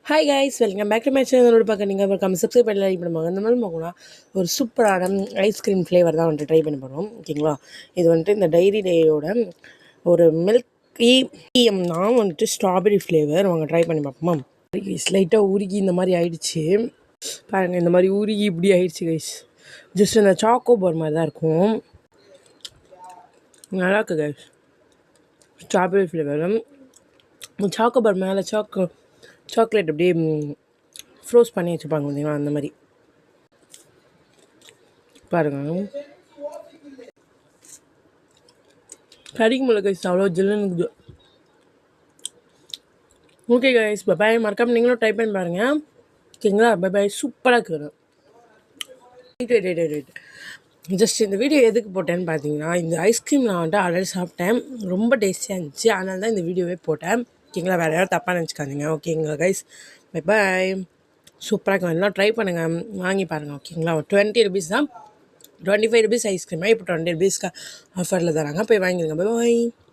Hi guys, welcome back to my சேனலோட பார்க்க நீங்கள் வெல்கம் சப்ஸ்கிரைப் பண்ணி லைக் பண்ணுவாங்க. இந்த மாதிரி போகணும்னா ஒரு சூப்பரான ஐஸ்கிரீம் ஃப்ளேவர் தான் வந்துட்டு ட்ரை பண்ண போகிறோம். ஓகேங்களா, இது வந்துட்டு இந்த டைரி டேயோட ஒரு மில்கி தான் வந்துட்டு ஸ்ட்ராபெரி ஃப்ளேவர். அவங்க ட்ரை பண்ணி பார்ப்போமா? லைட்டாக உருகி இந்த மாதிரி ஆயிடுச்சு பாருங்கள். இந்த மாதிரி உருகி இப்படி ஆயிடுச்சு கைஸ். ஜஸ்ட் இந்த சாக்கோ பார் மாதிரி தான் இருக்கும். நல்லா இருக்கு guys. Strawberry flavour choco bar மேலே சாக்லேட் அப்படியே ஃப்ரோஸ் பண்ணி வச்சுப்பாங்க பார்த்தீங்களா, அந்த மாதிரி பாருங்கள். கடிக்கு முடியல கைஸ், அவ்வளோ ஜில்லுன்னு இருக்குது. Okay guys, bye bye. மறக்காம நீங்களும் ட்ரை பண்ணி பாருங்கள். ஓகேங்களா, பபாய். சூப்பராக இருக்குது. ஜஸ்ட் இந்த வீடியோ எதுக்கு போட்டேன்னு பார்த்தீங்கன்னா, இந்த ஐஸ்கிரீம் நான் வந்துட்டு ஆல்ரெடி சாப்பிட்டேன், ரொம்ப டேஸ்டியாக இருந்துச்சு. அதனால தான் இந்த வீடியோவே போட்டேன். ஓகேங்களா, வேறு யாரும் தப்பாக நினச்சிக்காதீங்க. ஓகேங்களா கைஸ், பபாய். சூப்பராக இருக்கும். எல்லாம் ட்ரை பண்ணுங்கள், வாங்கி பாருங்கள். ஓகேங்களா, 20 rupees தான். 25 rupees ஐஸ்கிரீமாக இப்போ 20 rupeesக்கு ஆஃபரில் தராங்க. போய் வாங்கிடுங்க. பாய்.